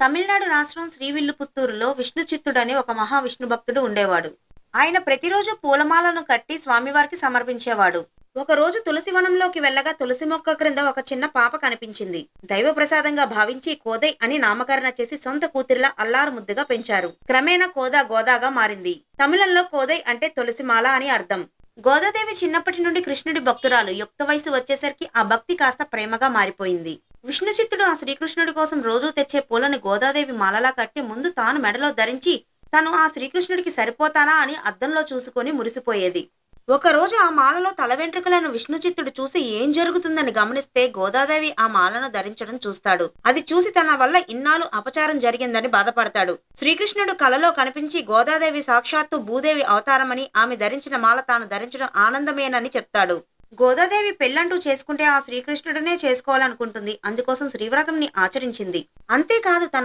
తమిళనాడు రాష్ట్రం శ్రీవిల్లుపుత్తూరులో విష్ణు చిత్తుడని ఒక మహావిష్ణు భక్తుడు ఉండేవాడు. ఆయన ప్రతిరోజు పూలమాలను కట్టి స్వామివారికి సమర్పించేవాడు. ఒకరోజు తులసి వనంలోకి వెళ్ళగా తులసి మొక్క క్రింద ఒక చిన్న పాప కనిపించింది. దైవ ప్రసాదంగా భావించి కోదై అని నామకరణ చేసి సొంత కూతురిలా అల్లారు ముద్దుగా పెంచారు. క్రమేణా కోదా గోదాగా మారింది. తమిళంలో కోదై అంటే తులసిమాల అని అర్థం. గోదాదేవి చిన్నప్పటి నుండి కృష్ణుడి భక్తురాలు. యుక్త వయసు వచ్చేసరికి ఆ భక్తి కాస్త ప్రేమగా మారిపోయింది. విష్ణు చిత్తుడు ఆ శ్రీకృష్ణుడి కోసం రోజూ తెచ్చే పూలను గోదాదేవి మాలలా కట్టి ముందు తాను మెడలో ధరించి తను ఆ శ్రీకృష్ణుడికి సరిపోతానా అని అద్దంలో చూసుకొని మురిసిపోయేది. ఒకరోజు ఆ మాలలో తల వెంట్రుకలను విష్ణు చిత్తుడు చూసి ఏం జరుగుతుందని గమనిస్తే గోదాదేవి ఆ మాలను ధరించడం చూస్తాడు. అది చూసి తన వల్ల ఇన్నాళ్ళు అపచారం జరిగిందని బాధపడతాడు. శ్రీకృష్ణుడు కలలో కనిపించి గోదాదేవి సాక్షాత్తు భూదేవి అవతారమని, ఆమె ధరించిన మాల తాను ధరించడం ఆనందమేనని చెప్తాడు. గోదాదేవి పెళ్ళంటూ చేసుకుంటే ఆ శ్రీకృష్ణుడినే చేసుకోవాలనుకుంటుంది. అందుకోసం శ్రీవ్రతంని ఆచరించింది. అంతేకాదు తన